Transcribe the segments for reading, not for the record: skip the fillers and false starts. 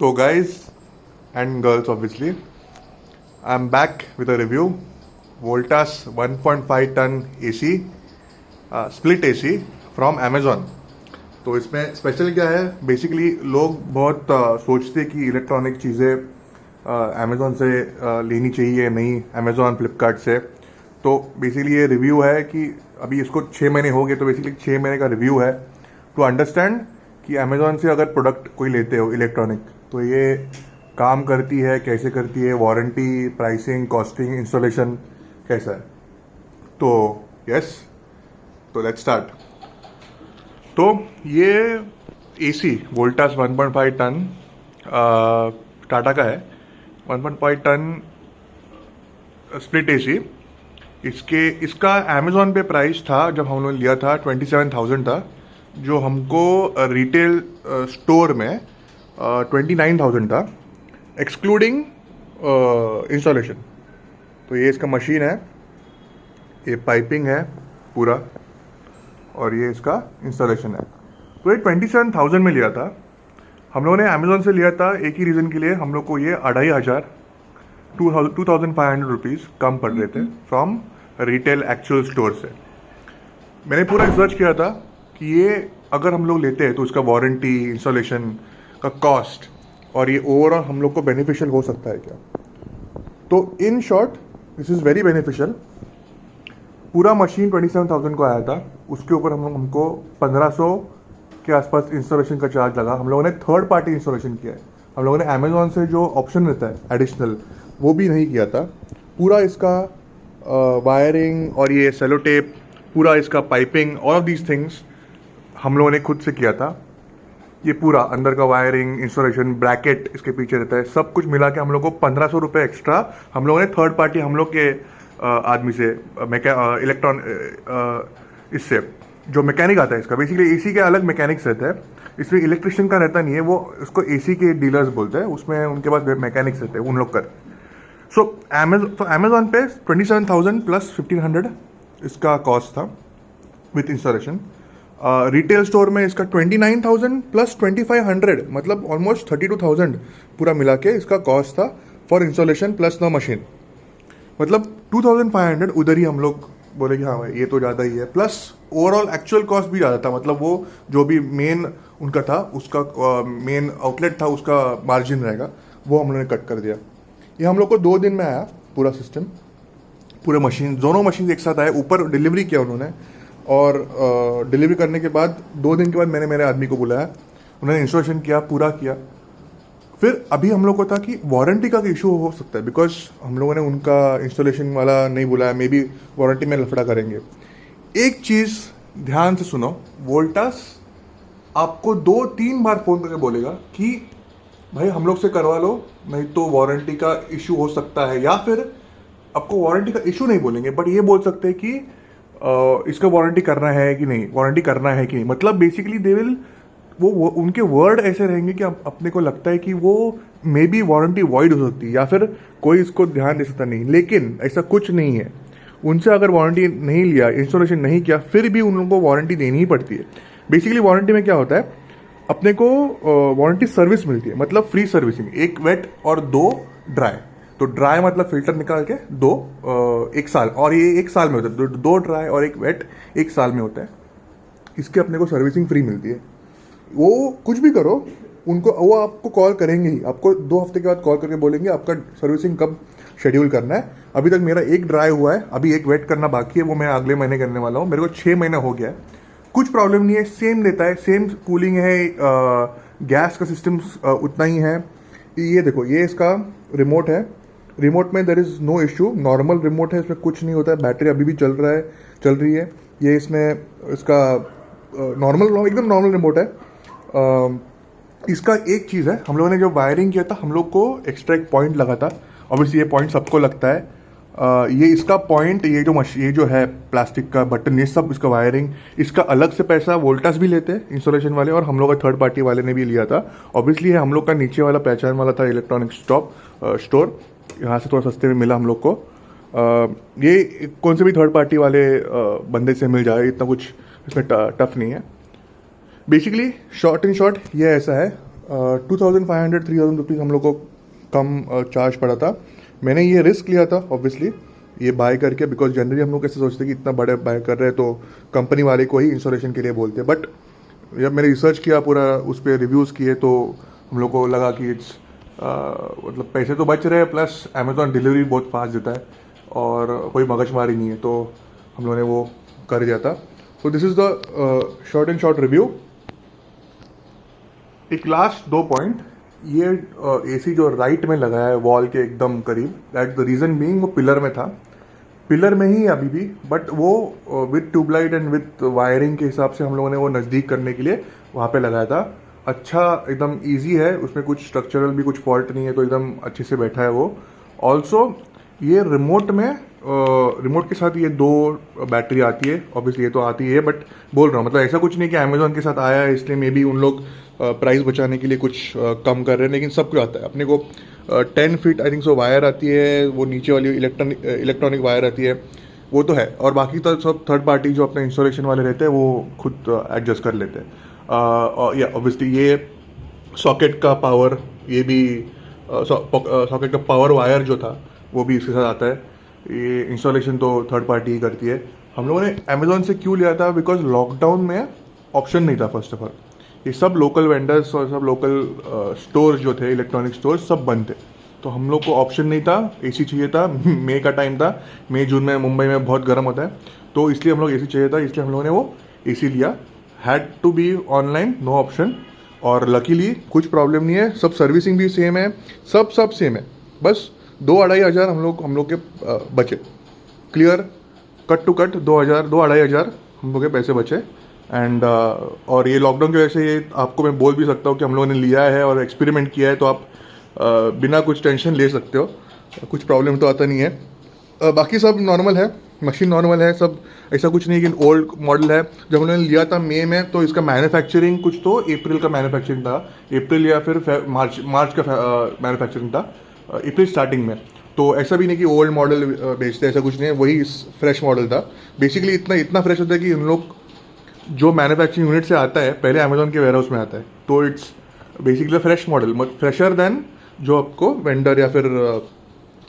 So guys and girls obviously, I'm back with a review. Voltas 1.5 ton AC, split AC from Amazon. तो इसमें special क्या है, basically लोग बहुत सोचते हैं कि इलेक्ट्रॉनिक चीज़ें अमेज़ॉन से लेनी चाहिए, नहीं अमेज़ॉन फ्लिपकार्ट से। तो बेसिकली ये रिव्यू है कि अभी इसको 6 महीने हो गए, तो बेसिकली 6 महीने का रिव्यू है टू अंडरस्टैंड कि अमेज़ॉन से अगर प्रोडक्ट कोई लेते हो इलेक्ट्रॉनिक तो ये काम करती है, कैसे करती है, वारंटी, प्राइसिंग, कॉस्टिंग, इंस्टॉलेशन कैसा है। तो यस, तो लेट्स स्टार्ट। तो ये एसी वोल्टास 1.5 टन टाटा का है, 1.5 टन स्प्लिट एसी। इसका अमेज़ॉन पे प्राइस था जब हम लोगों ने लिया था 27,000 था, जो हमको रिटेल स्टोर में 29,000 था एक्सक्लूडिंग इंस्टॉलेशन। तो ये इसका मशीन है, ये पाइपिंग है पूरा, और ये इसका इंस्टॉलेशन है। तो ये 27,000 में लिया था हम लोगों ने, अमेज़ॉन से लिया था एक ही रीज़न के लिए। हम लोग को ये 2,500 2,500 रुपीज़ कम पड़ रहे थे फ्रॉम रिटेल एक्चुअल स्टोर से। मैंने पूरा रिसर्च किया था कि ये अगर हम लोग लेते हैं तो इसका वारंटी, इंस्टॉलेशन का कॉस्ट और ये ओवरऑल हम लोग को बेनिफिशियल हो सकता है क्या। तो in short this is very beneficial. पूरा मशीन 27,000 को आया था, उसके ऊपर हमको 1,500 के आसपास इंस्टॉलेशन का चार्ज लगा। हम लोगों ने थर्ड पार्टी इंस्टॉलेशन किया है, हम लोगों ने अमेज़ॉन से जो ऑप्शन रहता है एडिशनल वो भी नहीं किया था। पूरा इसका वायरिंग और ये सेलो टेप, पूरा इसका piping, all of these things हम लोगों ने खुद से किया था। ये पूरा अंदर का वायरिंग, इंस्टॉलेशन, ब्रैकेट इसके पीछे रहता है, सब कुछ मिला के हम लोग को 1,500 रुपये एक्स्ट्रा हम लोगों ने थर्ड पार्टी हम लोग के आदमी से इससे जो मैकेनिक आता है इसका, बेसिकली एसी के अलग मैकेनिक्स रहते हैं, इसमें इलेक्ट्रिशियन का रहता नहीं है, वो उसको एसी के डीलर्स बोलते हैं, उसमें उनके पास मैकेनिक्स रहते हैं, उन लोग कर। सो अमेज़ॉन पे 27,000 प्लस 1,500 इसका कॉस्ट था विथ इंस्टॉलेशन। रिटेल स्टोर में इसका 29,000 प्लस 2,500, मतलब ऑलमोस्ट 32,000 पूरा मिला के इसका कॉस्ट था for installation plus no machine. मतलब 2,500 उधर ही हम लोग बोले कि हाँ भाई ये तो ज़्यादा ही है, प्लस ओवरऑल एक्चुअल कॉस्ट भी ज़्यादा था। मतलब वो जो भी मेन उनका था, उसका मेन आउटलेट था, उसका मार्जिन रहेगा, वो हम लोगों ने कट कर दिया। ये हम लोग को 2 दिन में आया पूरा सिस्टम, पूरे मशीन, दोनों मशीन एक साथ आए। ऊपर डिलीवरी किया उन्होंने, और डिलीवरी करने के बाद 2 दिन के बाद मैंने मेरे आदमी को बुलाया, उन्होंने इंस्टॉलेशन किया, पूरा किया। फिर अभी हम लोग को था कि वारंटी का इशू हो सकता है, बिकॉज हम लोगों ने उनका इंस्टॉलेशन वाला नहीं बुलाया, मे बी वारंटी में लफड़ा करेंगे। एक चीज़ ध्यान से सुनो, वोल्टास आपको 2-3 बार फ़ोन करके बोलेगा कि भाई हम लोग से करवा लो, नहीं तो वारंटी का इशू हो सकता है। या फिर आपको वारंटी का इशू नहीं बोलेंगे, बट ये बोल सकते हैं कि इसका वारंटी करना है कि नहीं, वारंटी करना है कि नहीं। मतलब बेसिकली दे विल, वो उनके वर्ड ऐसे रहेंगे कि अपने को लगता है कि वो मे बी वारंटी वॉइड हो सकती है, या फिर कोई इसको ध्यान दे सकता नहीं। लेकिन ऐसा कुछ नहीं है। उनसे अगर वारंटी नहीं लिया, इंस्टॉलेशन नहीं किया, फिर भी उन लोगों को वारंटी देनी ही पड़ती है। बेसिकली वारंटी में क्या होता है, अपने को वारंटी सर्विस मिलती है, मतलब फ्री सर्विसिंग, 1 वेट और 2 ड्राई। तो ड्राई मतलब फिल्टर निकाल के 1 साल, और ये 1 साल में होता है। 2 ड्राई और 1 वेट 1 साल में होता है। इसके अपने को सर्विसिंग फ्री मिलती है। वो कुछ भी करो, उनको वो आपको कॉल करेंगे ही, आपको 2 हफ्ते के बाद कॉल करके बोलेंगे आपका सर्विसिंग कब शेड्यूल करना है। अभी तक मेरा 1 ड्राई हुआ है, अभी 1 वेट करना बाकी है, वो मैं अगले महीने करने वाला हूँ। मेरे को 6 महीना हो गया है, कुछ प्रॉब्लम नहीं है, सेम देता है, सेम कूलिंग है, गैस का सिस्टम उतना ही है। ये देखो, ये इसका रिमोट है, रिमोट में there is no issue, normal remote है, इसमें कुछ नहीं होता है। बैटरी अभी भी चल रही है। ये इसमें इसका नॉर्मल, एकदम नॉर्मल रिमोट है। इसका एक चीज़ है, हम लोगों ने जो वायरिंग किया था, हम लोग को एक्स्ट्रा एक पॉइंट लगा था। ऑब्वियसली ये पॉइंट सबको लगता है, ये इसका पॉइंट, ये जो है प्लास्टिक का बटन, ये सब इसका वायरिंग, इसका अलग से पैसा वोल्टास भी लेते हैं इंस्टॉलेशन वाले, और हम लोग का थर्ड पार्टी वाले ने भी लिया था। ऑब्वियसली हम लोग का नीचे वाला पहचान वाला था इलेक्ट्रॉनिक स्टोर, यहाँ से थोड़ा सस्ते में मिला हम लोग को। ये कौन से भी थर्ड पार्टी वाले बंदे से मिल जाए, इतना कुछ इसमें टफ नहीं है। बेसिकली शॉर्ट इन शॉर्ट ये ऐसा है, ₹2,500-3,000 हम लोग को कम चार्ज पड़ा था। मैंने ये रिस्क लिया था ऑब्वियसली ये बाय करके, बिकॉज जनरली हम लोग कैसे सोचते हैं कि इतना बड़े बाय कर रहे हैं तो कंपनी वाले को ही इंस्टॉलेशन के लिए बोलते हैं। बट जब मैंने रिसर्च किया पूरा, उस पर रिव्यूज़ किए, तो हम लोग को लगा कि इट्स मतलब पैसे तो बच रहे हैं, प्लस अमेज़ॉन डिलीवरी बहुत फास्ट देता है और कोई मगजमारी नहीं है, तो हम लोगों ने वो कर दिया था। So this is the short and short review. एक लास्ट 2 पॉइंट, ये एसी जो राइट में लगा है वॉल के एकदम करीब, दैट द रीज़न बीइंग वो पिलर में था, पिलर में ही अभी भी, बट वो with tubelight and with wiring के हिसाब से हम लोगों ने वो नज़दीक करने के लिए वहाँ पे लगाया था। अच्छा, एकदम इजी है, उसमें कुछ स्ट्रक्चरल भी कुछ फॉल्ट नहीं है, तो एकदम अच्छे से बैठा है वो। ऑल्सो ये रिमोट में रिमोट के साथ ये 2 बैटरी आती है, ऑब्वियसली ये तो आती है, बट बोल रहा हूँ मतलब ऐसा कुछ नहीं कि अमेज़ॉन के साथ आया है इसलिए मे बी उन लोग प्राइस बचाने के लिए कुछ कम कर रहे हैं, लेकिन सब कुछ आता है अपने को। 10 feet I think so wire आती है, वो नीचे वाली इलेक्ट्रॉनिक वायर आती है, वो तो है, और बाकी तो सब थर्ड पार्टी जो अपने इंस्टॉलेशन वाले रहते हैं वो खुद एडजस्ट कर लेते हैं। या ऑब्वियसली ये सॉकेट का पावर, ये भी सॉकेट का पावर वायर जो था वो भी इसके साथ आता है। ये इंस्टॉलेशन तो थर्ड पार्टी ही करती है। हम लोगों ने अमेज़ॉन से क्यों लिया था, बिकॉज लॉकडाउन में ऑप्शन नहीं था फर्स्ट ऑफ ऑल। ये सब लोकल वेंडर्स और सब लोकल स्टोर्स जो थे, इलेक्ट्रॉनिक स्टोर्स, सब बंद थे, तो हम लोग को ऑप्शन नहीं था, एसी चाहिए था। मई का टाइम था, मई जून में मुंबई में बहुत गर्म होता है, तो इसलिए हम लोग एसी चाहिए था, इसलिए हम लोगों ने वो एसी लिया। Had to be online, no option. और लकीली कुछ प्रॉब्लम नहीं है, सब सर्विसिंग भी सेम है, सब सेम है। बस 2-2.5 हज़ार हम लोग के बचे, क्लियर कट टू कट 2-2.5 हज़ार हम लोग के पैसे बचे। एंड और ये लॉकडाउन की वजह से ये आपको मैं बोल भी सकता हूँ कि हम लोगों ने लिया है और एक्सपेरिमेंट किया है, तो आप बिना कुछ टेंशन ले सकते हो, कुछ प्रॉब्लम तो आता नहीं है। बाकी सब नॉर्मल है, मशीन नॉर्मल है, सब ऐसा कुछ नहीं कि ओल्ड मॉडल है। जब उन्होंने लिया था मई में, तो इसका मैन्युफैक्चरिंग कुछ तो अप्रैल का मैन्युफैक्चरिंग था, अप्रैल या फिर मार्च का मैन्युफैक्चरिंग था, अप्रैल स्टार्टिंग में। तो ऐसा भी नहीं कि ओल्ड मॉडल बेचते, ऐसा कुछ नहीं है, वही फ्रेश मॉडल था। बेसिकली इतना फ्रेश होता है कि उन लोग जो मैन्युफैक्चरिंग यूनिट से आता है पहले अमेज़ॉन के वेयर हाउस में आता है, तो it's basically fresh model, fresher than जो आपको वेंडर या फिर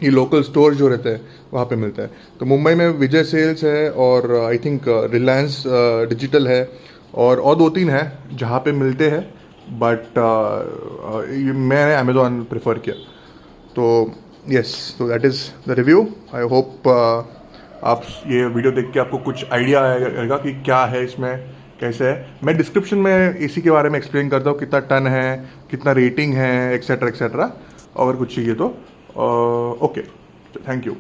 ये लोकल स्टोर जो रहते हैं वहाँ पे मिलता है। तो मुंबई में विजय सेल्स है, और आई थिंक रिलायंस डिजिटल है, और 2-3 है जहाँ पे मिलते हैं, बट मैंने अमेज़ॉन प्रेफर किया। तो यस, तो that is the review. I hope आप ये वीडियो देख के आपको कुछ आइडिया आएगा कि क्या है इसमें, कैसे है। मैं डिस्क्रिप्शन में एसी के बारे में एक्सप्लेन करता हूँ, कितना टन है, कितना रेटिंग है, एक्सेट्रा एक्सेट्रा, अगर कुछ चाहिए तो। Okay, thank you.